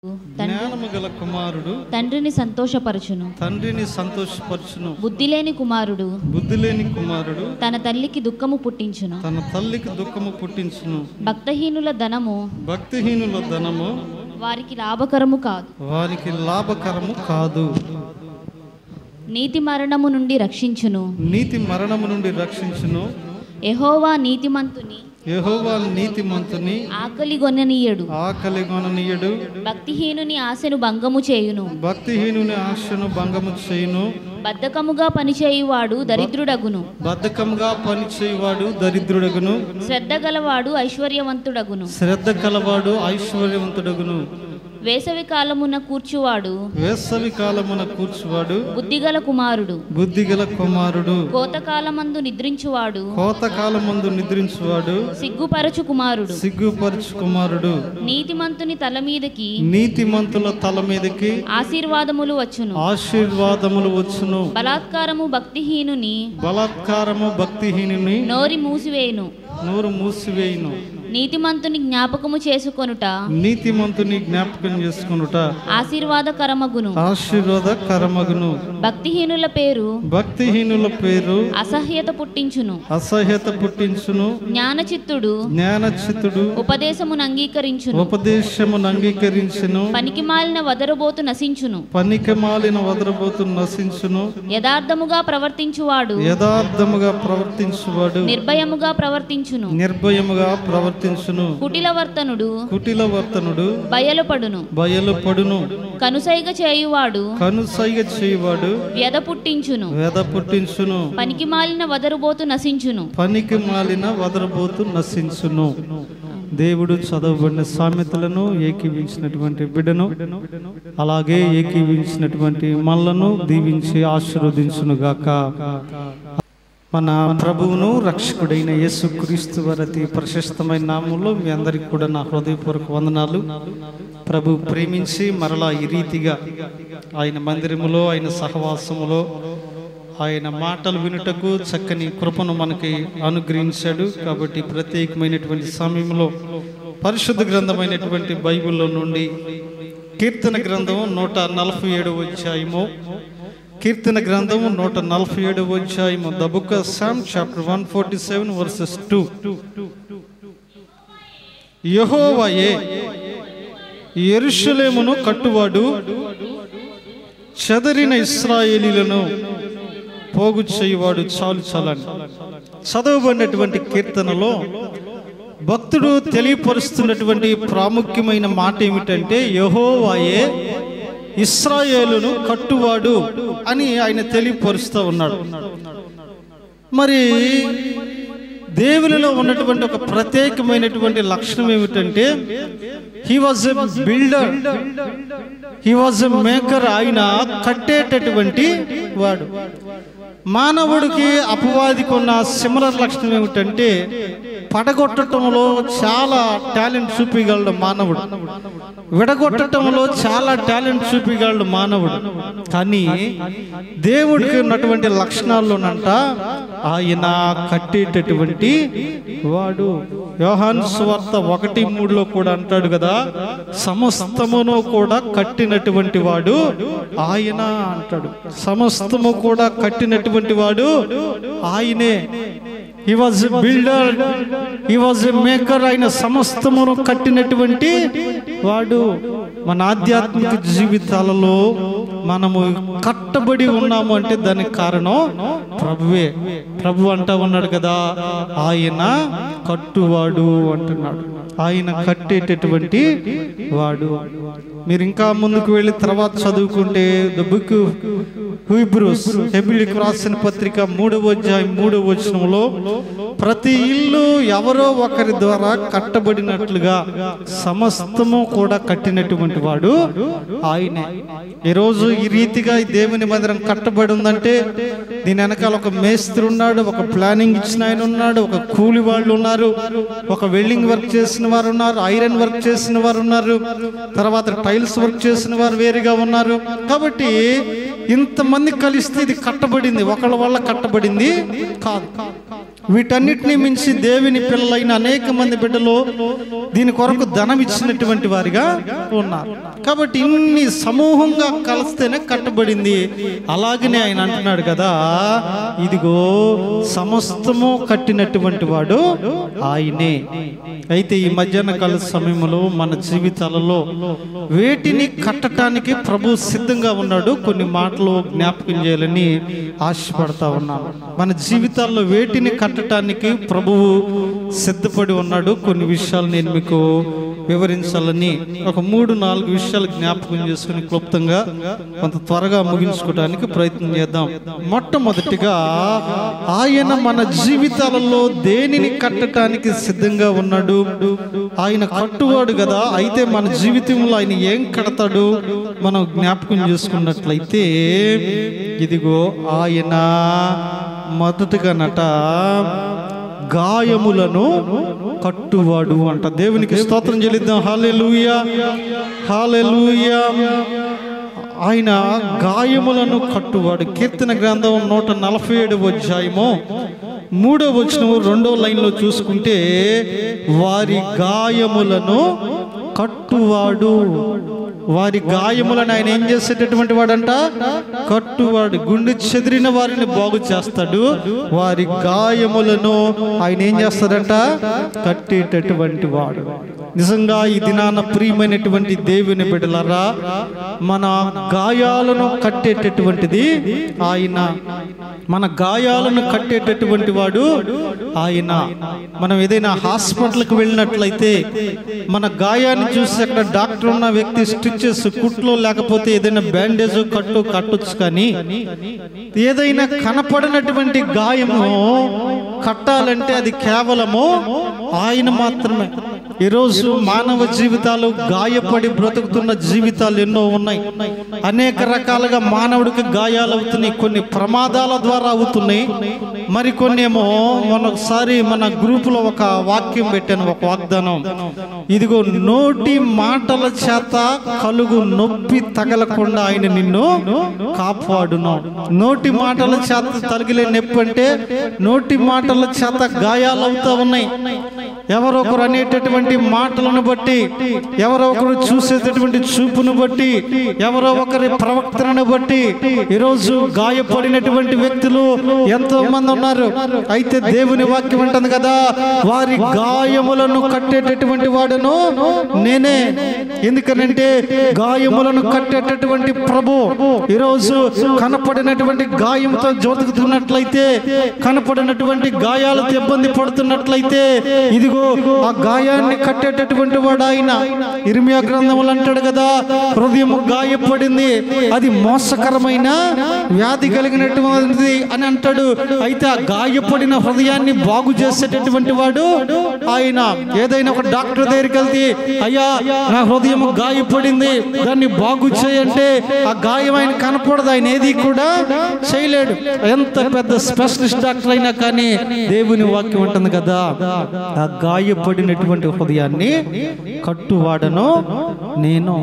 జ్ఞానము గల కుమారుడు తండ్రిని సంతోషపరచును. బుద్ధిలేని కుమారుడు తన తల్లికి దుఃఖము పుట్టించును. భక్తిహీనుల ధనము వారికి లాభకరము కాదు. నీతి మరణము నుండి రక్షించును. యెహోవా నీతిమంతుని ఆకలిగొననీయడు. భక్తిహీనుని ఆశను భంగము చేయును. బద్ధకముగా పనిచేయువాడు దరిద్రుడగును. శ్రద్ధ గలవాడు ఐశ్వర్యవంతుడగును. వేసవి కాలమున కూర్చువాడు బుద్ధిగల కుమారుడు. కోతకాలమందు నిద్రించువాడు సిగ్గుపరచు కుమారుడు. నీతిమంతుల తల మీదకి ఆశీర్వాదములు వచ్చును. బలాత్కారము భక్తిహీనుని నోరు మూసివేయును. నీతిమంతుని జ్ఞాపకం చేసుకొనుట ఆశీర్వాదకరమగును. భక్తిహీనుల పేరు అసహ్యత పుట్టించును. జ్ఞానచిత్తుడు ఉపదేశమును అంగీకరించును. పనికిమాలిన వదరబోతు నశించును. యథార్థముగా ప్రవర్తించువాడు నిర్భయముగా ప్రవర్తించును. కుటిలవర్తనుడు బయలుపడును. కనుసైగ చేయువాడు వ్యధ పుట్టించును. పనికిమాలిన వదరుబోతు నశించును. దేవుడు చదవబడిన సామెతలను ఏకీవించినటువంటి బిడ్డను అలాగే ఏకీవించినటువంటి మనలను దీవించి ఆశీర్వదించును గాక. మన ప్రభువును రక్షకుడైన యేసుక్రీస్తు వారి అతి ప్రశస్తమైన నామంలో మీ అందరికి కూడా నా హృదయపూర్వక వందనాలు. ప్రభు ప్రేమించి మరలా ఈ రీతిగా ఆయన మందిరములో ఆయన సహవాసములో ఆయన మాటలు వినుటకు చక్కని కృపను మనకి అనుగ్రహించాడు. కాబట్టి ప్రత్యేకమైనటువంటి సమయంలో పరిశుద్ధ గ్రంథమైనటువంటి బైబిల్లో నుండి కీర్తన గ్రంథం 147వ అధ్యాయము కీర్తన గ్రంథము 147వ అధ్యాయము the book of Sam chapter 147 verses 2. యెహోవాయే యెరూషలేమును కట్టువాడు, చెదరిన ఇశ్రాయేలీయులను పోగు చేయువాడు. చాలని చదవబడినటువంటి కీర్తనలో భక్తుడు తెలియపరుస్తున్నటువంటి ప్రాముఖ్యమైన మాట ఏమిటంటే యెహోవాయే ఇశ్రాయేలును కట్టువాడు అని ఆయన తెలియపరుస్తూ ఉన్నాడు. మరి దేవునిలో ఉన్నటువంటి ఒక ప్రత్యేకమైనటువంటి లక్షణం ఏమిటంటే he was a builder, he was a maker. ఆయన కట్టేటటువంటి వాడు. మానవుడికి అపవాదికి ఉన్న సిమిలర్ లక్షణం ఏమిటంటే పడగొట్టడంలో చాలా టాలెంట్ చూపించగలడు మానవుడు, విడగొట్టడంలో చాలా టాలెంట్ చూపించగలడు మానవుడు. కానీ దేవుడికి ఉన్నటువంటి లక్షణాల్లోనంట ఆయన కట్టేటటువంటి వాడు. యోహాను సువార్త 1:3 కూడా అంటాడు కదా, సమస్తమును కూడా కట్టినటువంటి వాడు ఆయన అంటాడు. సమస్తము కూడా కట్టినటువంటి వాడు ఆయనే. He was a builder, he was a maker. ఆయన సమస్తమును కట్టినటువంటి వాడు. మన ఆధ్యాత్మిక జీవితాలలో మనము కట్టబడి ఉన్నాము అంటే దానికి కారణం ప్రభువే. ప్రభు అంటా ఉన్నాడు కదా, ఆయన కట్టువాడు అంటున్నాడు. ఆయన కట్టేటటువంటి వాడు. మీరు ఇంకా ముందుకు వెళ్ళి తర్వాత చదువుకుంటే ద బుక్ హీబ్రూస్, హెబ్రీయులకు రాసిన పత్రిక 3వ అధ్యాయం 3వ వచనంలో ప్రతి ఇల్లు ఎవరో ఒకరి ద్వారా కట్టబడినట్లుగా సమస్తము కూడా కట్టినటువంటి వాడు ఆయనే. ఈరోజు ఈ రీతిగా ఈ దేవుని మందిరం కట్టబడి ఉందంటే దీని వెనకాల ఒక మేస్త్రి ఉన్నాడు, ఒక ప్లానింగ్ ఇచ్చిన ఆయన ఉన్నాడు, ఒక కూలి వాళ్ళు ఉన్నారు, ఒక వెల్డింగ్ వర్క్ చేసిన వారు ఉన్నారు, ఐరన్ వర్క్ చేసిన వారు ఉన్నారు, తర్వాత టైల్స్ వర్క్ చేసిన వారు వేరుగా ఉన్నారు. కాబట్టి ఇంతమంది కలిస్తే ఇది కట్టబడింది, ఒకళ్ళ వల్ల కట్టబడింది కాదు. వీటన్నిటిని మించి దేవుని పిల్లలైన అనేక మంది బిడ్డలు దీని కొరకు ధనం ఇచ్చినటువంటి వారిగా ఉన్నారు. కాబట్టి ఇన్ని సమూహంగా కలిస్తేనే కట్టబడింది. అలాగనే ఆయన అంటున్నాడు కదా, ఇదిగో సమస్తము కట్టినటువంటి వాడు ఆయనే. అయితే ఈ మధ్యాహ్న కాల సమయంలో మన జీవితాలలో వేటిని కట్టడానికి ప్రభు సిద్ధంగా ఉన్నాడు. కొన్ని మాటలు జ్ఞాపకం చేయాలని ఆశపడతా ఉన్నాను. మన జీవితాల్లో వేటిని కట్టడానికి ప్రభువు సిద్ధపడి ఉన్నాడు. కొన్ని విషయాలు నేను మీకు వివరించాలని ఒక 3-4 విషయాలు జ్ఞాపకం చేసుకుని క్లుప్తంగా కొంత త్వరగా ముగించుకోవడానికి ప్రయత్నం చేద్దాం. మొట్టమొదటిగా ఆయన మన జీవితాలలో దేనిని కట్టడానికి సిద్ధంగా ఉన్నాడు? ఆయన కట్టువాడు కదా. అయితే మన జీవితంలో ఆయన ఏం కడతాడు మనం జ్ఞాపకం చేసుకున్నట్లయితే, ఇదిగో ఆయన మొదటగా గాయములను కట్టువాడు అంట. దేవునికి స్తోత్రం చెల్లిద్దాం. హల్లెలూయా, హల్లెలూయా. ఆయన గాయములను కట్టువాడు. కీర్తన గ్రంథం 147వ అధ్యాయము 3వ వచనం 2వ లైన్లో చూసుకుంటే, వారి గాయములను కట్టువాడు. వారి గాయములను ఆయన ఏం చేసేటటువంటి వాడంట? కట్టువాడు. గుండె చెదిరిన వారిని బాగు చేస్తాడు. వారి గాయములను ఆయన ఏం చేస్తాడంట? కట్టేటటువంటి వాడు. నిజంగా ఈ దినాన ప్రియమైనటువంటి దేవుని బిడ్డలారా, మన గాయాలను కట్టేటటువంటిది ఆయన. మన గాయాలను కట్టేటటువంటి వాడు ఆయన. మనం ఏదైనా హాస్పిటల్కి వెళ్ళినట్లయితే మన గాయాన్ని చూసి అక్కడ డాక్టర్ ఉన్న వ్యక్తి స్టిచెస్, కుట్లో లేకపోతే ఏదైనా బ్యాండేజ్ కట్టొచ్చు. కానీ ఏదైనా కనపడినటువంటి గాయము కట్టాలంటే అది కేవలము ఆయన మాత్రమే. ఈరోజు మానవ జీవితాలు గాయపడి బ్రతుకుతున్న జీవితాలు ఎన్నో ఉన్నాయి. అనేక రకాలుగా మానవుడికి గాయాలు అవుతున్నాయి. కొన్ని ప్రమాదాల ద్వారా అవుతున్నాయి, మరికొన్ని ఏమో ఒకసారి మన గ్రూపులో ఒక వాక్యం పెట్టాను, ఒక వాగ్దానం. ఇదిగో నోటి మాటల చేత కలుగు నొప్పి తగలకుండా ఆయన నిన్ను కాపాడును. నోటి మాటల చేత తగిలే నొప్పి అంటే నోటి మాటల చేత గాయాలు అవుతా ఉన్నాయి. ఎవరో ఒకరు అనేటటువంటి మాటలను బట్టి, ఎవరో ఒకరు చూసేటటువంటి చూపును బట్టి, ఎవరో ఒకరి ప్రవక్తను బట్టి ఈరోజు గాయపడినటువంటి వ్యక్తులు ఎంతో మంది ఉన్నారు. అయితే దేవుని వాక్యం అంటుంది కదా, వారి గాయములను కట్టేటటువంటి వాడును నేనే. ఎందుకనంటే గాయములను కట్టేటటువంటి ప్రభు ఈరోజు కనపడినటువంటి గాయంతో జోతుకుతున్నట్లయితే, కనపడినటువంటి గాయాలతో ఇబ్బంది పడుతున్నట్లయితే, ఇదిగో ఆ గాయాన్ని కట్టేటటువంటి వాడు ఆయన. ఇర్మియా గ్రంథములు అంటాడు కదా, హృదయం గాయపడింది, అది మోసకరమైన వ్యాధి కలిగినటువంటిది అని అంటాడు. అయితే ఆ గాయపడిన హృదయాన్ని బాగు చేసేటటువంటి వాడు ఆయన. ఏదైనా ఒక డాక్టర్ దగ్గరికి వెళ్తే, అయ్యా నా హృదయం గాయపడింది, దాన్ని బాగు చేయంటే ఆ గాయం ఆయన కనపడదు, ఆయన ఏది కూడా చేయలేడు. ఎంత పెద్ద స్పెషలిస్ట్ డాక్టర్ అయినా కానీ దేవుని వాక్యం ఉంటుంది కదా, ఆ గాయపడినటువంటి హృదయాన్ని కట్టువాడను నేను.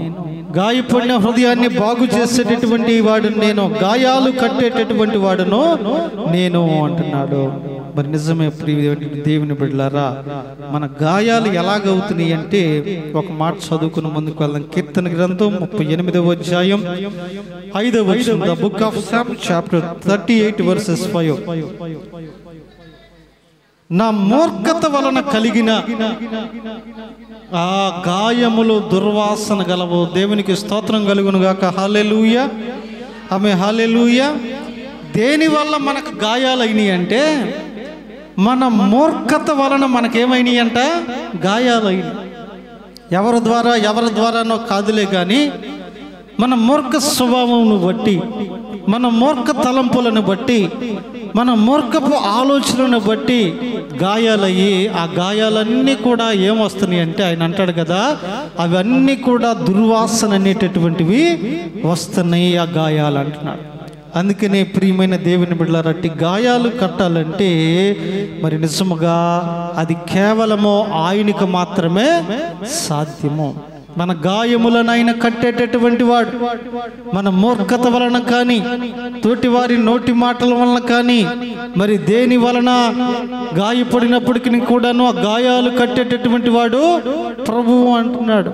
గాయపడిన హృదయాన్ని బాగు చేసేటటువంటి వాడు నేను, గాయాలు కట్టేటటువంటి వాడును నేను అంటున్నాడు. మరి నిజమే ప్రియ దేవుని బిడ్డలారా, మన గాయాలు ఎలాగవుతున్నాయి అంటే ఒక మాట చదువుకుని ముందుకు వెళ్దాం. కీర్తన గ్రంథం 38వ అధ్యాయం 5వ వచనం. The book of Sam chapter 38 verses 5. నా మూర్ఖత వలన కలిగిన ఆ గాయములు దుర్వాసన గలవు. దేవునికి స్తోత్రం కలుగును గాక. హల్లెలూయా, ఆమె హల్లెలూయా. దేని వల్ల మనకు గాయాలైనాయి అంటే మన మూర్ఖత వలన మనకేమైనాయి అంట? గాయాలైనాయి. ఎవరి ద్వారానో కాదులే కానీ మన మూర్ఖ స్వభావమును బట్టి, మన మూర్ఖ తలంపులను బట్టి, మన మూర్ఖపు ఆలోచనను బట్టి గాయాలయ్యి, ఆ గాయాలన్నీ కూడా ఏమొస్తున్నాయి అంటే ఆయన అంటాడు కదా, అవన్నీ కూడా దుర్వాసన అనేటటువంటివి వస్తున్నాయి ఆ గాయాలు అంటున్నాడు. అందుకనే ప్రియమైన దేవుని బిడ్డలారా, అట్టి గాయాలు కట్టాలంటే మరి నిజముగా అది కేవలము ఆయనకు మాత్రమే సాధ్యము. మన గాయములను ఆయన కట్టేటటువంటి వాడు. మన మూర్ఖత వలన కానీ, తోటి వారి నోటి మాటల వలన కానీ, మరి దేని వలన గాయపడినప్పటికీ కూడాను ఆ గాయాలు కట్టేటటువంటి వాడు ప్రభువు అంటున్నాడు.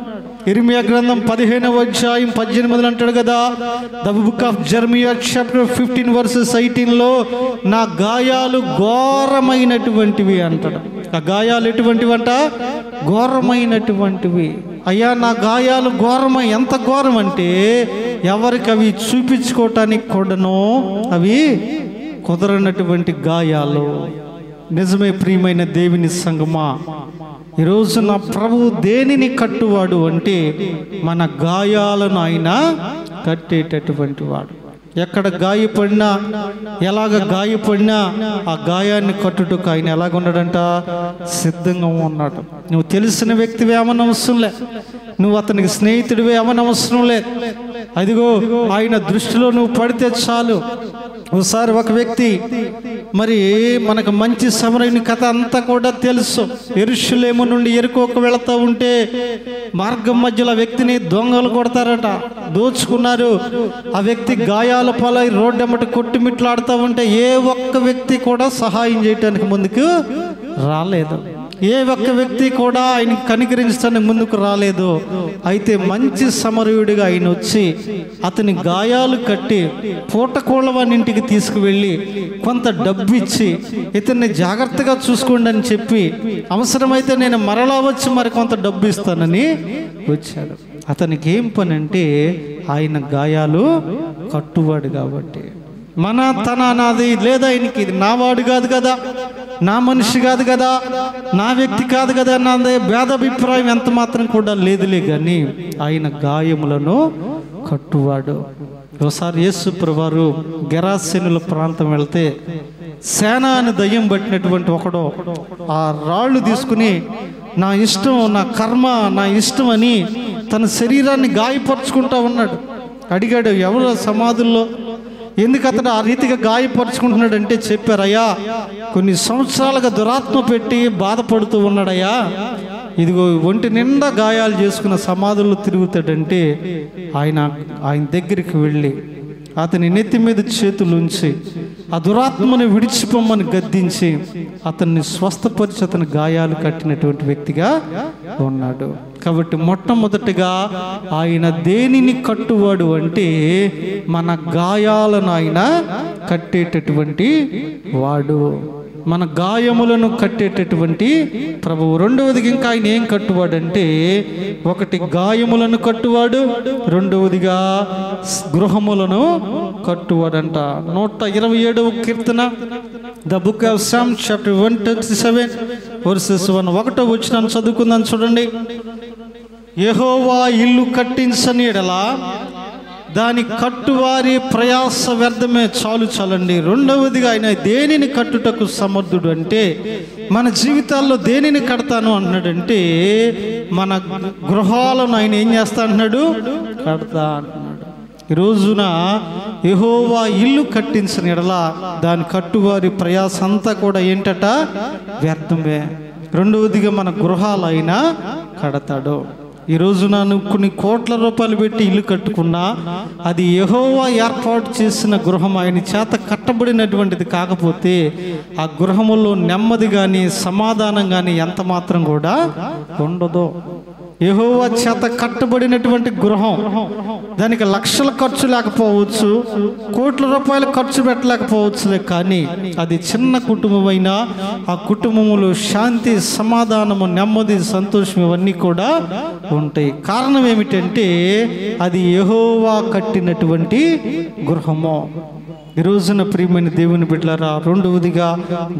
ఇర్మియా గ్రంథం 15వ అధ్యాయం 18 అంటాడు కదా, the book of Jeremiah chapter 15 verses 18లో నా గాయాలు ఘోరమైనటువంటివి అంటాడు. ఆ గాయాలు ఎటువంటివంట? ఘోరమైనటువంటివి. అయ్యా నా గాయాలు ఘోరమై, ఎంత ఘోరం అంటే ఎవరికి అవి చూపించుకోవటానికి కూడాను అవి కుదరనటువంటి గాయాలు. నిజమే ప్రియమైన దేవుని సంగమా, ఈరోజు నా ప్రభువు దేనిని కట్టువాడు అంటే మన గాయాలను ఆయన కట్టేటటువంటి వాడు. ఎక్కడ గాయపడినా, ఎలాగ గాయపడినా ఆ గాయాన్ని కట్టుటకు ఆయన ఎలాగున్నాడంట? సిద్ధంగా ఉన్నాడు. నువ్వు తెలిసిన వ్యక్తివే అవనవసరం లే, నువ్వు అతనికి స్నేహితుడివే అవనవసరం లే. అదిగో ఆయన దృష్టిలో నువ్వు పడితే చాలు. ఒకసారి ఒక వ్యక్తి, మరి మనకు మంచి సమరయుని కథ అంతా కూడా తెలుసు. యెరూషలేము నుండి యెరికోకు వెళుతూ ఉంటే మార్గం మధ్యలో వ్యక్తిని దొంగలు కొడతారట, దోచుకున్నారు. ఆ వ్యక్తి గాయాల పాలై రోడ్డు ఎమ్మటి కొట్టుమిట్లాడుతూ ఉంటే ఏ ఒక్క వ్యక్తి కూడా సహాయం చేయటానికి ముందుకు రాలేదు. ఏ ఒక్క వ్యక్తి కూడా ఆయన కనికరించడానికి ముందుకు రాలేదు. అయితే మంచి సమరయుడిగా ఆయన వచ్చి అతని గాయాలు కట్టి పూటకోళ్ళవాని ఇంటికి తీసుకువెళ్ళి కొంత డబ్బు ఇచ్చి ఇతన్ని జాగ్రత్తగా చూసుకోండి అని చెప్పి, అవసరమైతే నేను మరలా వచ్చి మరి కొంత డబ్బు ఇస్తానని వచ్చాడు. అతనికి ఏం పని అంటే ఆయన గాయాలు కట్టువాడు కాబట్టి. మన తన నాది లేదా, ఆయనకి ఇది నావాడు కాదు కదా, నా మనిషి కాదు కదా, నా వ్యక్తి కాదు కదా, నాదే భేదాభిప్రాయం ఎంత మాత్రం కూడా లేదులే, కానీ ఆయన గాయములను కట్టువాడు. ఒకసారి యేసు ప్రభువారు గెరాసేనుల ప్రాంతం వెళ్తే సేన అని దయ్యం పట్టినటువంటి ఒకడు ఆ రాళ్ళు తీసుకుని నా ఇష్టం, నా కర్మ, నా ఇష్టం అని తన శరీరాన్ని గాయపరుచుకుంటా ఉన్నాడు. అడిగాడు, ఎవరు సమాధుల్లో ఎందుకు అతడు ఆ రీతిగా గాయపరుచుకుంటున్నాడు అంటే చెప్పారయ్యా, కొన్ని సంవత్సరాలుగా దురాత్మ పెట్టి బాధపడుతూ ఉన్నాడయ్యా, ఇదిగో ఒంటి నిండా గాయాలు చేసుకున్న సమాధుల్లో తిరుగుతాడంటే ఆయన దగ్గరికి వెళ్ళి అతని నెత్తి మీద చేతులు ఉంచి ఆ దురాత్మను విడిచిపోమ్మని గద్దించి అతన్ని స్వస్థపరిచి అతని గాయాలు కట్టినటువంటి వ్యక్తిగా ఉన్నాడు. కాబట్టి మొట్టమొదటిగా ఆయన దేనిని కట్టువాడు అంటే మన గాయాలను ఆయన కట్టేటటువంటి వాడు, మన గాయములను కట్టేటటువంటి ప్రభువు. రెండవదిగా ఇంకా ఆయన ఏం కట్టువాడంటే, ఒకటి గాయములను కట్టువాడు, రెండవదిగా గృహములను కట్టువాడంట. 127వ కీర్తన, the book of Sam chapter 127 verses 1, 1వ వచనం చదువుకుందాం చూడండి. యెహోవా ఇల్లు కట్టించని ఎడల దాని కట్టువారి ప్రయాస వ్యర్థమే. చాలండి. రెండవదిగా ఆయన దేనిని కట్టుటకు సమర్థుడు అంటే, మన జీవితాల్లో దేనిని కడతాను అంటున్నాడంటే మన గృహాలను ఆయన ఏం చేస్తా అంటున్నాడు? కడతా అంటున్నాడు. ఈ రోజున యెహోవా ఇల్లు కట్టించని ఎడల దాని కట్టువారి ప్రయాస అంతా కూడా ఏంటట? వ్యర్థమే. రెండవదిగా మన గృహాలు అయినా కడతాడు. ఈ రోజున నువ్వు కొన్ని కోట్ల రూపాయలు పెట్టి ఇల్లు కట్టుకున్నా అది యెహోవా ఏర్పాటు చేసిన గృహం, ఆయన చేత కట్టబడినటువంటిది కాకపోతే ఆ గృహములో నెమ్మది కానీ సమాధానం కానీ ఎంత మాత్రం కూడా ఉండదు. యెహోవా చేత కట్టబడినటువంటి గృహం, దానికి లక్షల ఖర్చు లేకపోవచ్చు, కోట్ల రూపాయలు ఖర్చు పెట్టలేకపోవచ్చులే, కానీ అది చిన్న కుటుంబమైనా ఆ కుటుంబంలో శాంతి, సమాధానము, నెమ్మది, సంతోషం ఇవన్నీ కూడా ఉంటాయి. కారణం ఏమిటంటే అది యెహోవా కట్టినటువంటి గృహము. ఈ రోజున ప్రియమైన దేవుని బిడ్డలారా, రెండవదిగా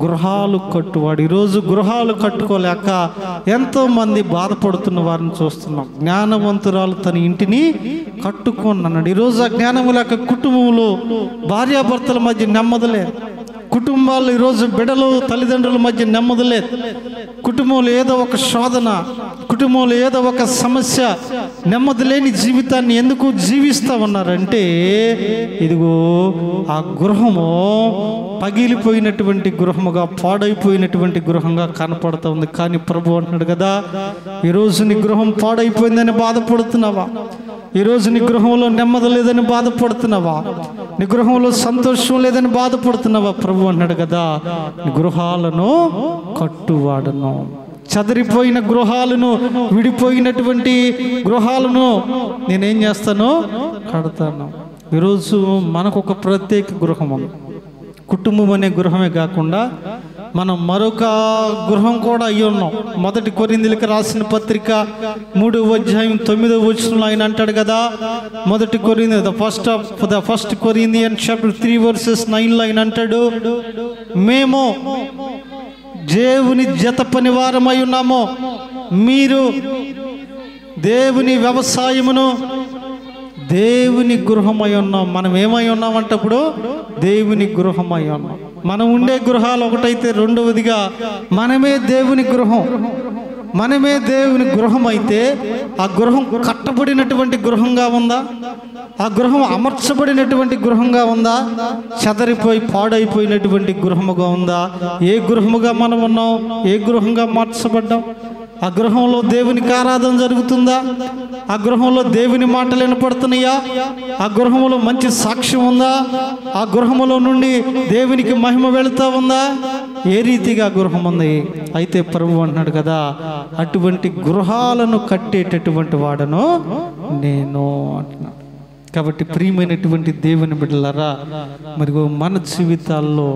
గృహాలు కట్టువాడు. ఈరోజు గృహాలు కట్టుకోలేక ఎంతో మంది బాధపడుతున్న వారిని చూస్తున్నాం. జ్ఞానవంతురాలు తన ఇంటిని కట్టుకోనన్నాడు. ఈరోజు ఆ జ్ఞానము లేక కుటుంబంలో భార్యాభర్తల మధ్య నెమ్మదిలే, కుటుంబాలు ఈరోజు బిడ్డలు తల్లిదండ్రుల మధ్య నెమ్మదిలే, కుటుంబంలో ఏదో ఒక శోధన, కుటుంబంలో ఏదో ఒక సమస్య, నెమ్మది లేని జీవితాన్ని ఎందుకు జీవిస్తూ ఉన్నారంటే ఇదిగో ఆ గృహము పగిలిపోయినటువంటి గృహముగా, పాడైపోయినటువంటి గృహంగా కనపడుతూ ఉంది. కానీ ప్రభు అంటున్నాడు కదా, ఈరోజు నీ గృహం పాడైపోయిందని బాధపడుతున్నావా? ఈరోజు నీ గృహంలో నెమ్మది లేదని బాధపడుతున్నావా? నీ గృహంలో సంతోషం లేదని బాధపడుతున్నావా? ప్రభు అన్నాడు కదా, నీ గృహాలను కట్టువాడను. చెదిరిపోయిన గృహాలను, విడిపోయినటువంటి గృహాలను నేనేం చేస్తాను? కడతాను. ఈరోజు మనకు ఒక ప్రత్యేక గృహం ఉంది. కుటుంబం అనే గృహమే కాకుండా మనం మరొక గృహం కూడా అయ్యి ఉన్నాం. 1 కొరింథీయులకు రాసిన పత్రిక 3:9 ఆయన అంటాడు కదా, 1 కొరింథీ ఫస్ట్ కొరింథియన్ చాప్టర్ 3:9 ఆయన అంటాడు, మేము దేవుని జత పని వారమై ఉన్నాము, మీరు దేవుని వ్యవసాయమును, దేవుని గృహమై ఉన్నాం. మనం ఏమై ఉన్నామంటే అప్పుడు దేవుని గృహమై ఉన్నాం. మనం ఉండే గృహాలు ఒకటైతే, రెండవదిగా మనమే దేవుని గృహం. మనమే దేవుని గృహం అయితే ఆ గృహం కట్టబడినటువంటి గృహంగా ఉందా? ఆ గృహం అమర్చబడినటువంటి గృహంగా ఉందా? చెదరిపోయి పాడైపోయినటువంటి గృహముగా ఉందా? ఏ గృహముగా మనం ఉన్నాం? ఏ గృహంగా మార్చబడ్డాం? ఆ గృహంలో దేవునికి ఆరాధన జరుగుతుందా? ఆ గృహంలో దేవుని మాటలు వినపడుతున్నాయా? ఆ గృహంలో మంచి సాక్ష్యం ఉందా? ఆ గృహంలో నుండి దేవునికి మహిమ వెళుతూ ఉందా? ఏ రీతిగా గృహం ఉంది? అయితే ప్రభు అంటున్నాడు కదా, అటువంటి గృహాలను కట్టేటటువంటి వాడను నేను అంటున్నాడు. కాబట్టి ప్రియమైనటువంటి దేవుని బిడ్డలారా, మరి మన జీవితాల్లో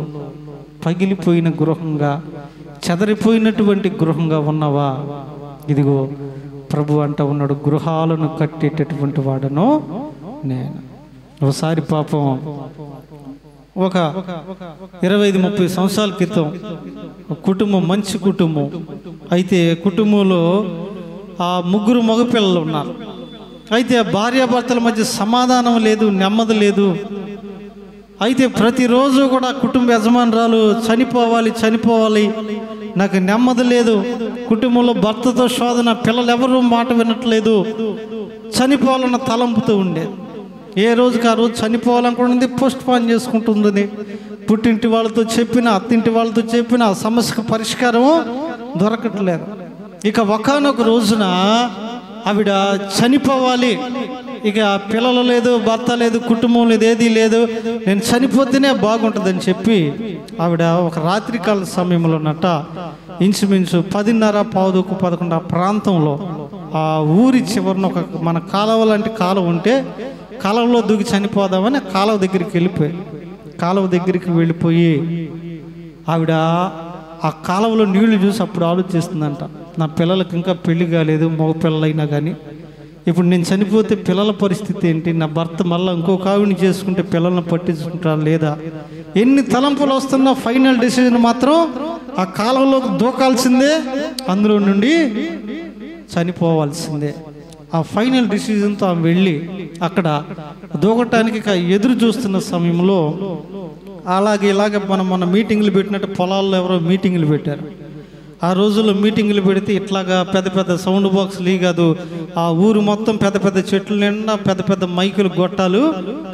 పగిలిపోయిన గృహంగా, చెదరిపోయినటువంటి గృహంగా ఉన్నవా? ఇదిగో ప్రభు అంటూ ఉన్నాడు, గృహాలను కట్టేటటువంటి వాడను నేను. ఒకసారి పాపం ఒక 25-30 సంవత్సరాల క్రితం కుటుంబం, మంచి కుటుంబం అయితే, కుటుంబంలో ఆ 3 మగపిల్లలు ఉన్నారు. అయితే భార్యాభర్తల మధ్య సమాధానం లేదు, నెమ్మది లేదు. అయితే ప్రతిరోజు కూడా కుటుంబ యజమానురాలు చనిపోవాలి, నాకు నెమ్మది లేదు, కుటుంబంలో భర్తతో శోధన, పిల్లలు ఎవరు మాట వినట్లేదు, చనిపోవాలన్న తలంపుతూ ఉండేది. ఏ రోజుకి ఆ రోజు చనిపోవాలనుకుంటుంది, పోస్ట్ పోన్ చేసుకుంటుంది. పుట్టింటి వాళ్ళతో చెప్పినా, అత్తింటి వాళ్ళతో చెప్పినా ఆ సమస్యకు పరిష్కారం దొరకట్లేదు. ఇక ఒకానొక రోజున ఆవిడ చనిపోవాలి, ఇక పిల్లలు లేదు, భర్త లేదు, కుటుంబం లేదు, ఏదీ లేదు, నేను చనిపోతేనే బాగుంటుందని చెప్పి ఆవిడ ఒక రాత్రికాల సమయంలో ఉన్నట్ట ఇంచుమించు 10:30, 11 ఆ ప్రాంతంలో ఆ ఊరి చివరిన ఒక మన కాలువ లాంటి కాలువ ఉంటే, కాలువలో దూకి చనిపోదామని కాలువ దగ్గరికి వెళ్ళిపోయి ఆవిడ ఆ కాలువలో నీళ్లు చూసి అప్పుడు ఆలోచిస్తుందంట, నా పిల్లలకి ఇంకా పెళ్లి కాలేదు, మగ పిల్లలైనా కానీ ఇప్పుడు నేను చనిపోతే పిల్లల పరిస్థితి ఏంటి? నా భర్త మళ్ళీ ఇంకొక ఆవిడని చేసుకుంటే పిల్లల్ని పట్టించుకుంటారా లేదా? ఎన్ని తలంపులు వస్తున్నా ఫైనల్ డెసిజన్ మాత్రం ఆ కాలంలోకి దూకాల్సిందే, అందులో నుండి చనిపోవాల్సిందే. ఆ ఫైనల్ డెసిజన్తో ఆమె వెళ్ళి అక్కడ దూకటానికి ఎదురు చూస్తున్న సమయంలో ఇలాగే మన మీటింగ్లు పెట్టినట్టు పొలాల్లో ఎవరో మీటింగ్లు పెట్టారు. ఆ రోజుల్లో మీటింగ్లు పెడితే ఇట్లాగా పెద్ద సౌండ్ బాక్స్లు కాదు, ఆ ఊరు మొత్తం పెద్ద చెట్లు నిండా పెద్ద మైకులు, గొట్టాలు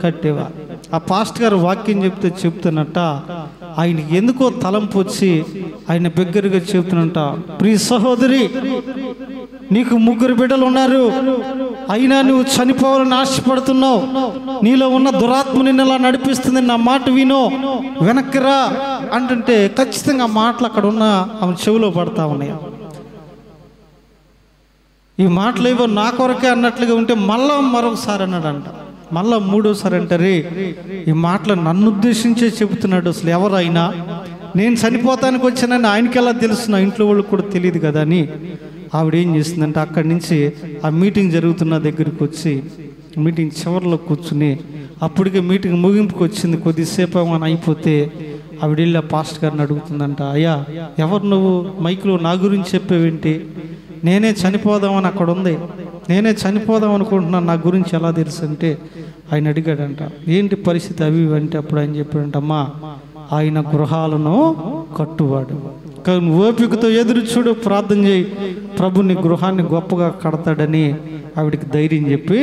కట్టేవారు. ఆ పాస్ట్ గారు వాక్యం చెప్తున్నట్ట ఆయనకి ఎందుకో తలంపు వచ్చి ఆయన దగ్గరగా చెప్తున్నట్ట, ప్రియ సహోదరి, నీకు 3 బిడ్డలు ఉన్నారు, అయినా నువ్వు చనిపోవాలని ఆశపడుతున్నావు, నీలో ఉన్న దురాత్మ నిన్ను ఇలా నడిపిస్తుంది, నా మాట వినో, వెనక్కిరా అంటుంటే ఖచ్చితంగా ఆ మాటలు అక్కడ ఉన్న ఆమె చెవిలో పడతా ఉన్నాయి. ఈ మాటలు ఏవో నా కొరకే అన్నట్లుగా ఉంటే మళ్ళా మరొకసారి అన్నాడంట, మళ్ళా 3వసారి అంటారే, ఈ మాటలు నన్ను ఉద్దేశించే చెబుతున్నాడు. అసలు ఎవరైనా నేను చనిపోతానికి వచ్చానని ఆయనకి ఎలా తెలుసు, ఇంట్లో వాళ్ళకి కూడా తెలియదు కదా అని ఆవిడ ఏం చేసిందంటే అక్కడి నుంచి ఆ మీటింగ్ జరుగుతున్న దగ్గరికి వచ్చి మీటింగ్ చివరిలో కూర్చుని, అప్పటికే మీటింగ్ ముగింపుకి వచ్చింది, కొద్దిసేపు అని అయిపోతే ఆవిడ వెళ్ళి ఆ పాస్ట్ గారిని అడుగుతుందంట, అయ్యా ఎవరు నువ్వు, మైక్లో నా గురించి చెప్పేవేంటి, నేనే చనిపోదామని అక్కడ ఉంది, నేనే చనిపోదాం అనుకుంటున్నాను, నా గురించి ఎలా తెలుసు అంటే ఆయన అడిగాడంట, ఏంటి పరిస్థితి అవి అంటే అప్పుడు ఆయన చెప్పాడంట, అమ్మా ఆయన గృహాలను కట్టువాడు, ఓపికతో ఎదురు చూడు, ప్రార్థన చేయి, ప్రభు నీ గృహాన్ని గొప్పగా కడతాడని ఆవిడికి ధైర్యం చెప్పి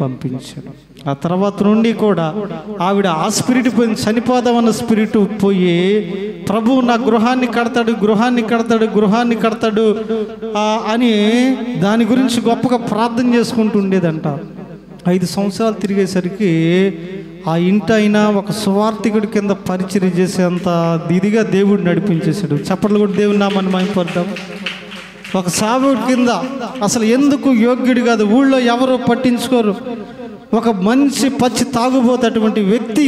పంపించాడు. ఆ తర్వాత నుండి కూడా ఆవిడ ఆ స్పిరిట్ పోయి చనిపోదామన్న స్పిరిట్ పోయి ప్రభు నా గృహాన్ని కడతాడు అని దాని గురించి గొప్పగా ప్రార్థన చేసుకుంటూ ఉండేదంట. 5 సంవత్సరాలు తిరిగేసరికి ఆ ఇంటైనా ఒక సువార్థికుడి కింద పరిచర్య చేసేంత దిదిగా దేవుడు నడిపించేశాడు. చప్పట్లు కూడా దేవుని నామాన్ని మహిమపడతాం. ఒక సావుడి కింద అసలు ఎందుకు యోగ్యుడు కాదు, ఊళ్ళో ఎవరు పట్టించుకోరు, ఒక మంచి పచ్చి తాగుబోతటువంటి వ్యక్తి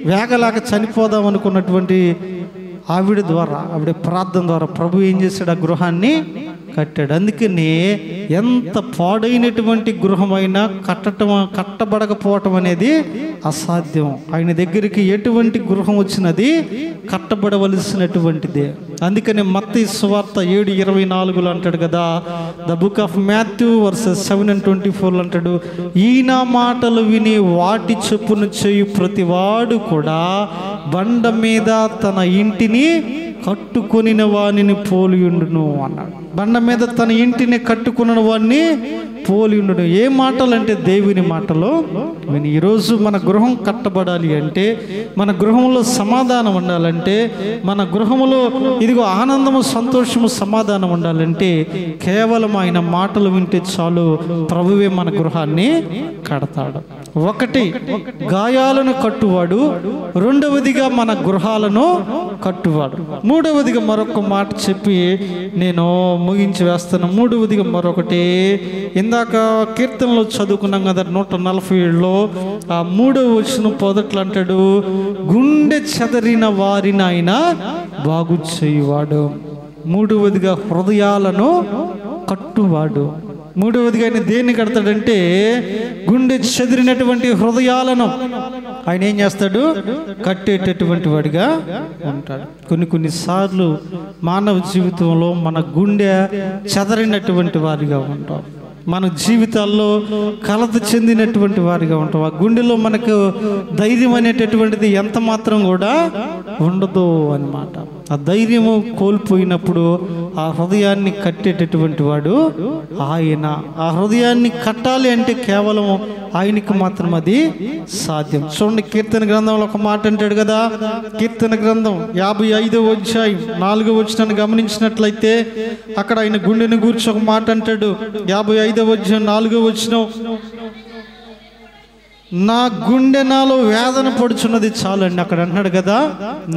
వేగలాక చనిపోదాం అనుకున్నటువంటి ఆవిడ ప్రార్థన ద్వారా ప్రభు ఏం చేశాడు, ఆ గృహాన్ని కట్టాడు. అందుకని ఎంత పాడైనటువంటి గృహమైనా కట్టబడకపోవటం అనేది అసాధ్యం. ఆయన దగ్గరికి ఎటువంటి గృహం వచ్చినది కట్టబడవలసినటువంటిదే. అందుకని మత్తయి సువార్త 7:24 అంటాడు కదా, the book of Matthew versus 7:24 అంటాడు, ఈయన మాటలు విని వాటి చొప్పున చేయు ప్రతివాడు కూడా బండ మీద తన ఇంటిని కట్టుకొనిన వానిని పోలియుండును అన్నాడు. బండ మీద తన ఇంటిని కట్టుకున్న వాడిని పోలియుండును. ఏ మాటలు అంటే దేవుని మాటలు విని. ఈరోజు మన గృహం కట్టబడాలి అంటే, మన గృహంలో సమాధానం ఉండాలంటే, మన గృహంలో ఇదిగో ఆనందము, సంతోషము, సమాధానం ఉండాలంటే కేవలం ఆయన మాటలు వింటే చాలు. ప్రభువే మన గృహాన్ని కడతాడు. ఒకటి గాయాలను కట్టువాడు, రెండవదిగా మన గృహాలను కట్టువాడు. మూడవదిగా మరొక మాట చెప్పి నేను ముగించి వేస్తాను. మూడవదిగా మరొకటి, ఇందాక కీర్తనలో చదువుకున్నాం కదా 147లో ఆ 3వ వచనం మొదట్లో అంటాడు, గుండె చెదరిన వారిని ఆయన బాగు చేయువాడు. మూడవదిగా హృదయాలను కట్టువాడు. మూడవదిగా ఆయన దేన్ని కడతాడంటే గుండె చెదిరినటువంటి హృదయాలను ఆయన ఏం చేస్తాడు, కట్టేటటువంటి వాడిగా ఉంటాడు. కొన్నిసార్లు మానవ జీవితంలో మన గుండె చెదరినటువంటి వారిగా ఉంటాం. మన జీవితాల్లో కలత చెందినటువంటి వారిగా ఉంటాం. ఆ గుండెలో మనకు ధైర్యం అనేటటువంటిది ఎంత మాత్రం కూడా ఉండదు అన్నమాట. ఆ ధైర్యము కోల్పోయినప్పుడు ఆ హృదయాన్ని కట్టేటటువంటి వాడు ఆయన. ఆ హృదయాన్ని కట్టాలి అంటే కేవలం ఆయనకి మాత్రం అది సాధ్యం. చూడండి, కీర్తన గ్రంథంలో ఒక మాట అంటాడు కదా, కీర్తన గ్రంథం 55వ అధ్యాయం 4వ వచనాన్ని గమనించినట్లయితే అక్కడ ఆయన గుండెని గూర్చి ఒక మాట అంటాడు. 55వ అధ్యాయం 4వ వచనం, నా గుండె నాలో వేదన పడుచున్నది చాలండి. అక్కడ అంటున్నాడు కదా,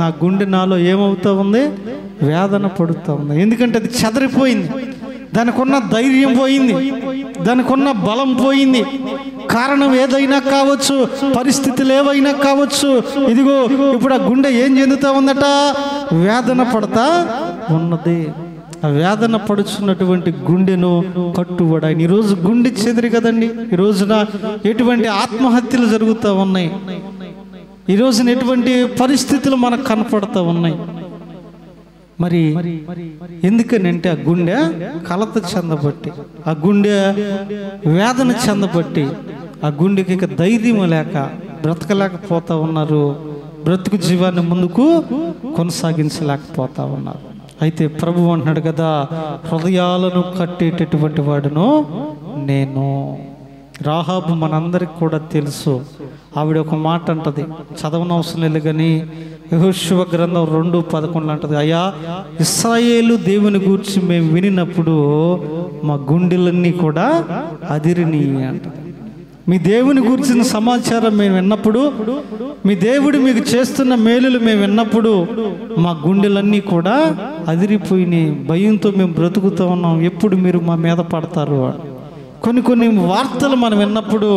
నా గుండె నాలో ఏమవుతా ఉంది, వేదన పడుతూ ఉంది. ఎందుకంటే అది చెదరిపోయింది, దానికి ఉన్న ధైర్యం పోయింది, దానికి ఉన్న బలం పోయింది. కారణం ఏదైనా కావచ్చు, పరిస్థితులు ఏవైనా కావచ్చు. ఇదిగో ఇప్పుడు ఆ గుండె ఏం చెందుతా ఉందట, వేదన పడతా ఉన్నది. ఆ వేదన పడుచున్నటువంటి గుండెను కట్టుబడి ఆయన. ఈరోజు గుండె చెదిరి కదండి, ఈ రోజున ఎటువంటి ఆత్మహత్యలు జరుగుతూ ఉన్నాయి, ఈ రోజున ఎటువంటి పరిస్థితులు మనకు కనపడుతూ ఉన్నాయి. మరి ఎందుకనంటే ఆ గుండె కలత చెందబట్టి, ఆ గుండె వేదన చెందబట్టి, ఆ గుండెకి ఇక ధైర్యం లేక బ్రతకలేకపోతా ఉన్నారు, బ్రతుకు జీవాన్ని ముందుకు కొనసాగించలేకపోతా ఉన్నారు. అయితే ప్రభు అంటున్నాడు కదా, హృదయాలను కట్టేటటువంటి వాడును నేను. రాహాబు మనందరికి కూడా తెలుసు. ఆవిడ ఒక మాట అంటది, చదవనవసరం లేదు కానీ యెహోషువ గ్రంథం 2:11 అంటది, అయ్యా ఇశ్రాయేలు దేవుని గూర్చి మేము వినినప్పుడు మా గుండెలన్నీ కూడా అదిరిని అంటది. మీ దేవుని గురించిన సమాచారం మేము విన్నప్పుడు, మీ దేవుడు మీకు చేస్తున్న మేలులు మేము విన్నప్పుడు మా గుండెలన్నీ కూడా అదిరిపోయినాయి. భయంతో మేము బ్రతుకుతూ ఉన్నాం, ఎప్పుడు మీరు మా మీద పడతారు. కొన్ని వార్తలు మనం విన్నప్పుడు,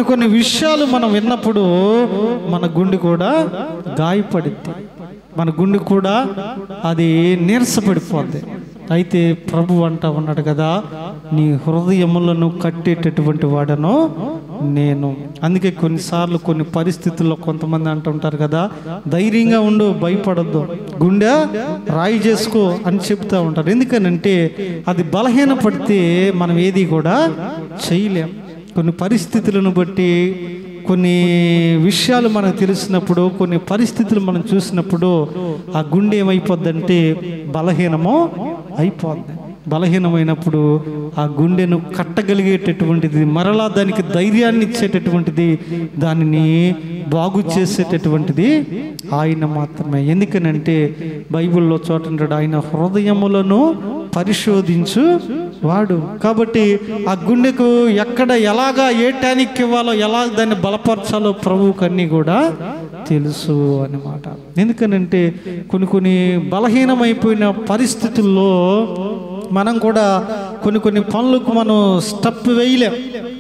కొన్ని విషయాలు మనం విన్నప్పుడు మన గుండె కూడా గాయపడింది, మన గుండె కూడా అది నీరసపడిపోద్ది. అయితే ప్రభు అంటా ఉన్నాడు కదా, నీ హృదయములను కట్టేటటువంటి వాడను నేను. అందుకే కొన్నిసార్లు కొన్ని పరిస్థితుల్లో కొంతమంది అంటుంటారు కదా, ధైర్యంగా ఉండు, భయపడద్దు, గుండె రాయి చేసుకో అని చెప్తూ ఉంటారు. ఎందుకనంటే అది బలహీనపడితే మనం ఏది కూడా చేయలేం. కొన్ని పరిస్థితులను బట్టి, కొన్ని విషయాలు మనకు తెలిసినప్పుడు, కొన్ని పరిస్థితులు మనం చూసినప్పుడు ఆ గుండె ఏమైపోద్దంటే బలహీనమో అయిపోద్ది. బలహీనమైనప్పుడు ఆ గుండెను కట్టగలిగేటటువంటిది, మరలా దానికి ధైర్యాన్ని ఇచ్చేటటువంటిది, దానిని బాగు చేసేటటువంటిది ఆయన మాత్రమే. ఎందుకనంటే బైబిల్లో చోట ఆయన హృదయములను పరిశోధించు వాడు. కాబట్టి ఆ గుండెకు ఎక్కడ ఎలాగా ఏ టానిక్ ఇవ్వాలో, ఎలా దాన్ని బలపరచాలో ప్రభువుకు అన్నీ కూడా తెలుసు అన్నమాట. ఎందుకనంటే కొన్ని బలహీనమైపోయిన పరిస్థితుల్లో మనం కూడా కొన్ని పనులకు మనం స్టెప్ వేయలేం,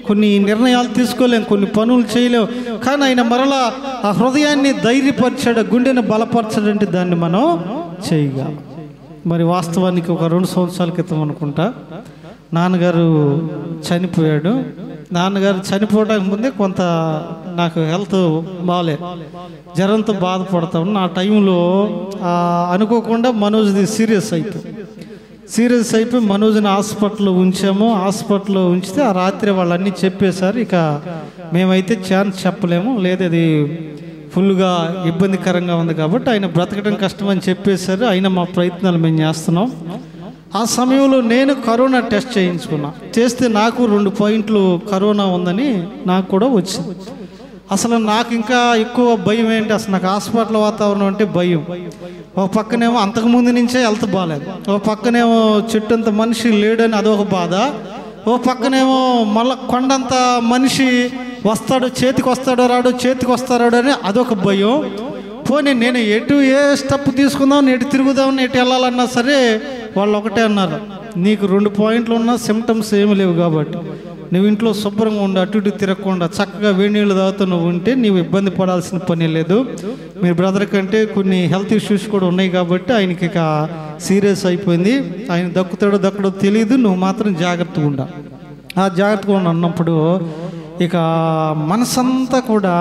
కొన్ని నిర్ణయాలు తీసుకోలేం, కొన్ని పనులు చేయలేం. కానీ ఆయన మరలా ఆ హృదయాన్ని ధైర్యపరిచాడు, గుండెను బలపరచాడంటే దాన్ని మనం చేయగలం. మరి వాస్తవానికి ఒక 2 సంవత్సరాల క్రితం అనుకుంటా నాన్నగారు చనిపోయాడు. నాన్నగారు చనిపోవడానికి ముందే కొంత నాకు హెల్త్ బాగాలేదు, జ్వరంతో బాధపడతా ఉన్నా. ఆ టైంలో అనుకోకుండా మనోజ్ది సీరియస్ అయిపోయి మనోజ్ని హాస్పిటల్లో ఉంచాము. హాస్పిటల్లో ఉంచితే ఆ రాత్రి వాళ్ళన్నీ చెప్పేశారు, ఇక మేమైతే ఛాన్స్ చెప్పలేము, లేదు అది ఫుల్గా ఇబ్బందికరంగా ఉంది కాబట్టి ఆయన బ్రతకడం కష్టమని చెప్పేశారు. అయినా మా ప్రయత్నాలు మేము చేస్తున్నాం. ఆ సమయంలో నేను కరోనా టెస్ట్ చేయించుకున్నా. చేస్తే నాకు 2 పాయింట్లు కరోనా ఉందని నాకు కూడా వచ్చింది. అసలు నాకు ఇంకా ఎక్కువ భయం ఏంటి, అసలు నాకు హాస్పిటల్ వాతావరణం అంటే భయం. ఒక పక్కనేమో అంతకుముందు నుంచే హెల్త్ బాగాలేదు, ఒక పక్కనేమో చెట్టంత మనిషి లేడని అదొక బాధ, ఓ పక్కనేమో మళ్ళీ కొండంత మనిషి వస్తాడు, చేతికి వస్తాడో రాడు, చేతికి వస్తాడో అని అదొక భయం. పోనీ నేను ఏ స్టెప్ తీసుకుందాం, ఎటు తిరుగుదాం, ఎటు వెళ్ళాలన్నా సరే వాళ్ళు ఒకటే అన్నారు, నీకు 2 పాయింట్లు ఉన్నా సిమ్టమ్స్ ఏమి లేవు కాబట్టి నువ్వు ఇంట్లో శుభ్రంగా ఉండి అటు ఇటు తిరగకుండా చక్కగా వేడి నీళ్ళు తాగుతూ నువ్వు ఉంటే నీవు ఇబ్బంది పడాల్సిన పని లేదు. మీ బ్రదర్ కంటే కొన్ని హెల్త్ ఇష్యూస్ కూడా ఉన్నాయి కాబట్టి ఆయనకి ఇక సీరియస్ అయిపోయింది, ఆయన దక్కడో తెలియదు, నువ్వు మాత్రం జాగ్రత్తగా ఉండా. ఆ జాగ్రత్తగా ఉన్నప్పుడు ఇక మనసంతా కూడా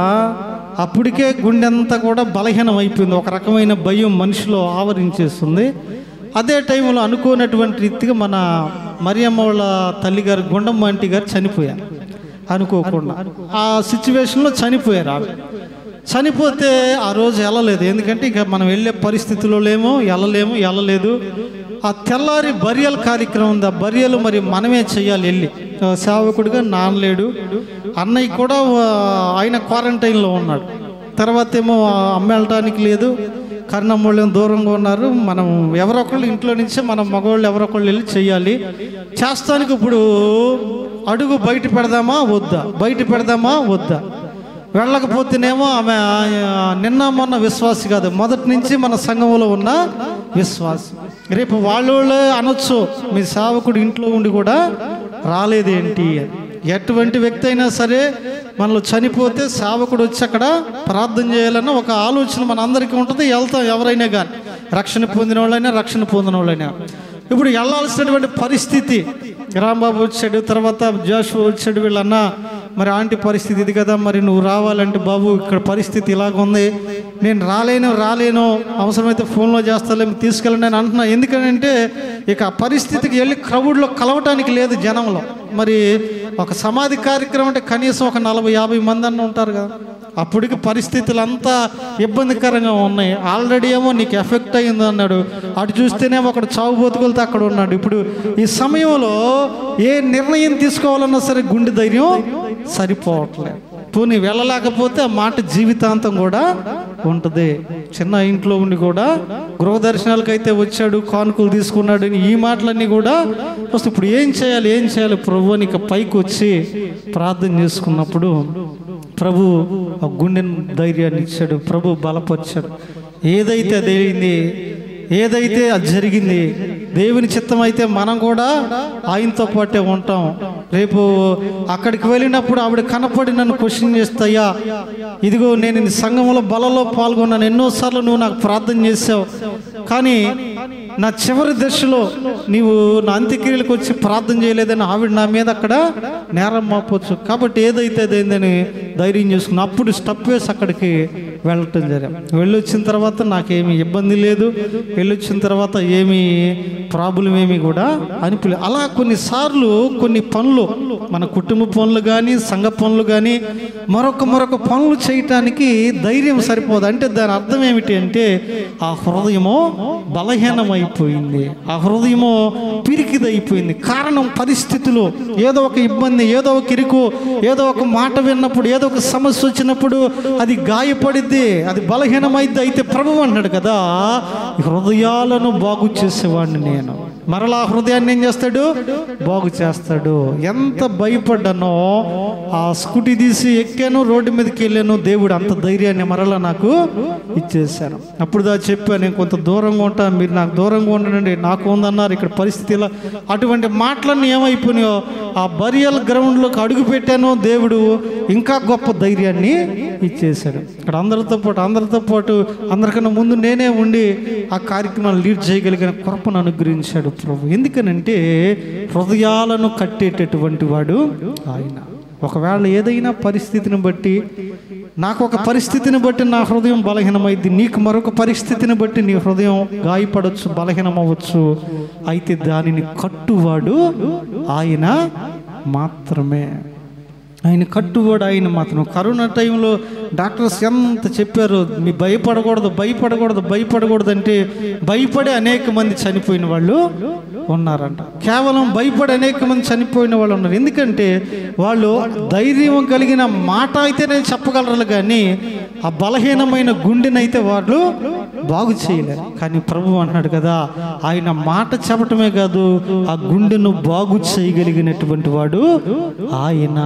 అప్పటికే గుండెంతా కూడా బలహీనం అయిపోయింది, ఒక రకమైన భయం మనిషిలో ఆవరించేస్తుంది. అదే టైంలో అనుకోనటువంటి రీతిగా మన మరియమ్మ వాళ్ళ తల్లిగారు గుండమ్మ ఆంటీ గారు చనిపోయారు అనుకోకుండా. ఆ సిచ్యువేషన్లో చనిపోయారు. ఆవిడ చనిపోతే ఆ రోజు వెళ్ళలేదు, ఎందుకంటే ఇక మనం వెళ్ళే పరిస్థితిలో వెళ్ళలేదు. ఆ తెల్లారి బరియల్ కార్యక్రమం ఉంది, ఆ బరియలు మరి మనమే చెయ్యాలి వెళ్ళి. సేవకుడిగా నాన్నలేడు, అన్నయ్య కూడా ఆయన క్వారంటైన్లో ఉన్నాడు. తర్వాత ఏమో అమ్మ వెళ్ళటానికి లేదు, కర్ణమ్మోళ్ళు దూరంగా ఉన్నారు. మనం ఎవరొకళ్ళు ఇంట్లో నుంచే మనం మగవాళ్ళు ఎవరొకళ్ళు వెళ్ళి చెయ్యాలి. చేస్తానికి ఇప్పుడు అడుగు బయట పెడదామా వద్దా, వెళ్ళకపోతేనేమో ఆమె నిన్న మొన్న విశ్వాసి కాదు, మొదటి నుంచి మన సంఘంలో ఉన్న విశ్వాసి. రేపు వాళ్ళే అనొచ్చు, మీ సేవకుడు ఇంట్లో ఉండి కూడా రాలేదేంటి. ఎటువంటి వ్యక్తి అయినా సరే మనలో చనిపోతే సేవకుడు వచ్చి అక్కడ ప్రార్థన చేయాలన్న ఒక ఆలోచన మన అందరికీ ఉంటుంది. వెళ్తాం ఎవరైనా కానీ, రక్షణ పొందిన వాళ్ళైనా. ఇప్పుడు వెళ్ళాల్సినటువంటి పరిస్థితి, రాంబాబు వచ్చాడు, తర్వాత జాషువా వచ్చాడు, వీళ్ళన్నా మరి ఆంటీ పరిస్థితి ఇది కదా, మరి నువ్వు రావాలంటే బాబు ఇక్కడ పరిస్థితి ఇలాగుంది, నేను రాలేను, అవసరమైతే ఫోన్లో చేస్తాలే తీసుకెళ్ళండి అని అంటున్నా. ఎందుకంటే ఇక ఆ పరిస్థితికి వెళ్ళి క్రౌడ్లో కలవటానికి లేదు జనంలో. మరి ఒక సమాధి కార్యక్రమం అంటే కనీసం ఒక 40-50 మంది అన్న ఉంటారు కదా. అప్పటికి పరిస్థితులు అంతా ఇబ్బందికరంగా ఉన్నాయి. ఆల్రెడీ ఏమో నీకు ఎఫెక్ట్ అయింది అన్నాడు, అటు చూస్తేనేమో అక్కడ చావు బతుకులతో అక్కడ ఉన్నాడు. ఇప్పుడు ఈ సమయంలో ఏ నిర్ణయం తీసుకోవాలన్నా సరే గుండె ధైర్యం సరిపోవట్లేదు. పోనీ వెళ్ళలేకపోతే ఆ మాట జీవితాంతం కూడా ఉంటుంది. చిన్న ఇంట్లో ఉండి కూడా గృహ దర్శనాలకు అయితే వచ్చాడు, కానుకలు తీసుకున్నాడు, ఈ మాటలన్నీ కూడా వస్తే ఇప్పుడు ఏం చేయాలి ప్రభు అని ఇక పైకి వచ్చి ప్రార్థన చేసుకున్నప్పుడు ప్రభు ఆ గుండెను ధైర్యాన్ని ఇచ్చాడు, ప్రభు బలపరిచాడు. ఏదైతే అది జరిగింది, దేవుని చిత్తం అయితే మనం కూడా ఆయనతో పాటే ఉంటాం. రేపు అక్కడికి వెళ్ళినప్పుడు ఆవిడ కనపడి నన్ను క్వశ్చన్ చేస్తాయా, ఇదిగో నేను నీ సంఘంలో బలలో పాల్గొన్నాను, ఎన్నోసార్లు నువ్వు నాకు ప్రార్థన చేసావు, కానీ నా చివరి దశలో నీవు నా అంత్యక్రియలకు వచ్చి ప్రార్థన చేయలేదని ఆవిడ నా మీద అక్కడ నేరం మోపవచ్చు. కాబట్టి ఏదైతే అదేందని ధైర్యం చేసుకుని అప్పుడు స్టెప్ వేసి అక్కడికి వెళ్ళటం జరిగింది. వెళ్ళొచ్చిన తర్వాత నాకేమీ ఇబ్బంది లేదు, వెళ్ళొచ్చిన తర్వాత ఏమీ ప్రాబ్లం ఏమీ కూడా అనిపించలేదు. అలా కొన్నిసార్లు కొన్ని పనులు, మన కుటుంబ పనులు కానీ సంఘ పనులు కానీ మరొక పనులు చేయటానికి ధైర్యం సరిపోదు. అంటే దాని అర్థం ఏమిటి అంటే ఆ హృదయము బలహీనమైపోయింది, ఆ హృదయము పిరికిదైపోయింది. కారణం పరిస్థితులు, ఏదో ఒక ఇబ్బంది, ఏదో ఒక ఇరుకు, ఏదో ఒక మాట విన్నప్పుడు, ఏదో ఒక సమస్య వచ్చినప్పుడు అది గాయపడిద్ది, అది బలహీనమైద్ది. అయితే ప్రభువు అన్నాడు కదా, హృదయాలను బాగు చేసేవాడిని నేను. మరలా హృదయాన్ని ఏం చేస్తాడు? బాగు చేస్తాడు. ఎంత భయపడ్డానో, ఆ స్కూటీ తీసి ఎక్కాను, రోడ్డు మీదకి వెళ్ళాను, దేవుడు అంత ధైర్యాన్ని మరలా నాకు ఇచ్చేసాను. అప్పుడు చెప్పాను, నేను కొంత దూరంగా ఉంటాను, మీరు నాకు దూరంగా ఉండండి, నాకు ఉందన్నారు ఇక్కడ పరిస్థితిలో. అటువంటి మాటలన్నీ ఏమైపోయినాయో, ఆ బరియల్ గ్రౌండ్లోకి అడుగు పెట్టాను, దేవుడు ఇంకా గొప్ప ధైర్యాన్ని ఇచ్చేశాడు. ఇక్కడ అందరితో పాటు అందరికన్నా ముందు నేనే ఉండి ఆ కార్యక్రమాన్ని లీడ్ చేయగలిగిన కృపను అనుగ్రహించాడు ప్రభు. ఎందుకనంటే హృదయాలను కట్టేటటువంటి వాడు ఆయన. ఒకవేళ ఏదైనా పరిస్థితిని బట్టి, నాకు ఒక పరిస్థితిని బట్టి నా హృదయం బలహీనమైంది, నీకు మరొక పరిస్థితిని బట్టి నీ హృదయం గాయపడవచ్చు, బలహీనమవచ్చు. అయితే దానిని కట్టువాడు ఆయన మాత్రమే. ఆయన కట్టువాడు ఆయన మాత్రం. కరోనా టైంలో డాక్టర్స్ ఎంత చెప్పారు, మీ భయపడకూడదు అంటే భయపడి అనేక మంది చనిపోయిన వాళ్ళు ఉన్నారంట. కేవలం భయపడి అనేక మంది చనిపోయిన వాళ్ళు ఉన్నారు. ఎందుకంటే వాళ్ళు ధైర్యం కలిగిన మాట అయితేనే చెప్పగలరు, కానీ ఆ బలహీనమైన గుండెనైతే వాళ్ళు బాగు చేయలేరు. కానీ ప్రభువు అంటున్నాడు కదా, ఆయన మాట చెప్పటమే కాదు, ఆ గుండెను బాగు చేయగలిగినటువంటి వాడు ఆయన.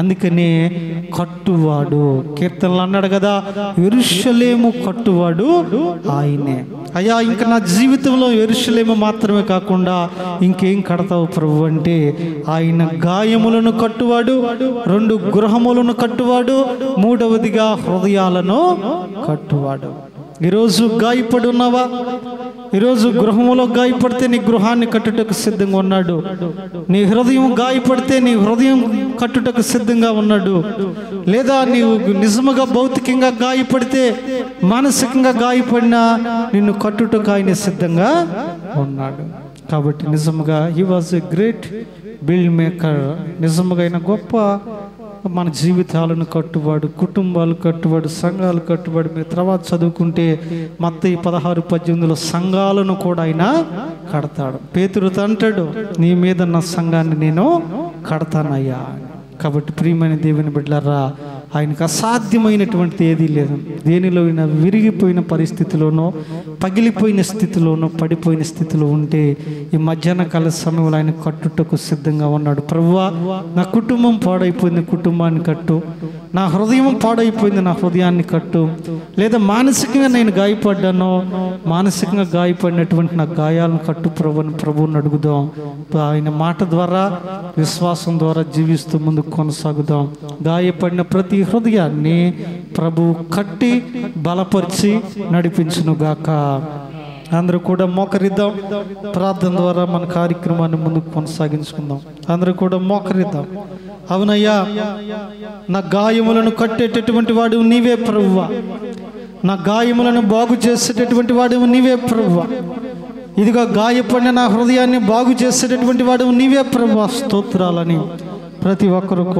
అందుకనే కట్టువాడు. కీర్తనలు అన్నాడు కదా, యెరూషలేము కట్టువాడు ఆయనే. అయ్యా, ఇంకా నా జీవితంలో యెరూషలేము మాత్రమే కాకుండా ఇంకేం కడతావు ప్రభు అంటే, ఆయన గాయములను కట్టువాడు, 2 గృహములను కట్టువాడు, 3వదిగా హృదయాలను కట్టువాడు. ఈరోజు గాయపడి ఉన్నావా? ఈరోజు గృహంలో గాయపడితే నీ గృహాన్ని కట్టుటకు సిద్ధంగా ఉన్నాడు. నీ హృదయం గాయపడితే నీ హృదయం కట్టుటకు సిద్ధంగా ఉన్నాడు. లేదా నీవు నిజముగా భౌతికంగా గాయపడితే, మానసికంగా గాయపడినా నిన్ను కట్టుటకు ఆయన సిద్ధంగా ఉన్నాడు. కాబట్టి నిజముగా he was a great build maker. నిజముగా ఆయన గొప్ప మన జీవితాలను కట్టువాడు, కుటుంబాలు కట్టువాడు, సంఘాలు కట్టువాడు. మీరు తర్వాత చదువుకుంటే మత్తయి 16:18 సంఘాలను కూడా ఆయన కడతాడు. పేతురుతో అంటాడు, నీ మీద నా సంఘాన్ని నేను కడతానయ్యా. కాబట్టి ప్రియమైన దేవుని బిడ్డలారా, ఆయనకు అసాధ్యమైనటువంటి ఏదీ లేదు. దేనిలో అయినా విరిగిపోయిన పరిస్థితిలోనో, పగిలిపోయిన స్థితిలోనో, పడిపోయిన స్థితిలో ఉంటే ఈ మధ్యాహ్న కాల సమయంలో ఆయన కట్టుటకు సిద్ధంగా ఉన్నాడు. ప్రభువా, నా కుటుంబం పాడైపోయింది, కుటుంబాన్ని కట్టు. నా హృదయం పాడైపోయింది, నా హృదయాన్ని కట్టు. లేదా మానసికంగా నేను గాయపడ్డాను, మానసికంగా గాయపడినటువంటి నా గాయాలను కట్టు ప్రభువుని అడుగుదాం. ఆయన మాట ద్వారా, విశ్వాసం ద్వారా జీవిస్తూ ముందుకు కొనసాగుదాం. గాయపడిన ప్రతి హృదయాన్ని ప్రభు కట్టి బలపరిచి నడిపించునుగాక. అందరూ కూడా మోకరిద్దాం. ప్రార్థన ద్వారా మన కార్యక్రమాన్ని ముందుకు కొనసాగించుకుందాం. అందరూ కూడా మోకరిద్దాం. అవునయ్యా, నా గాయములను కట్టేటటువంటి వాడు నీవే ప్రభువా, నా గాయములను బాగు చేసేటటువంటి వాడు నీవే ప్రభువా. ఇదిగో గాయపడిన నా హృదయాన్ని బాగు చేసేటటువంటి వాడు నీవే ప్రభువా. స్తోత్రాలని ప్రతి ఒక్కరు కూడా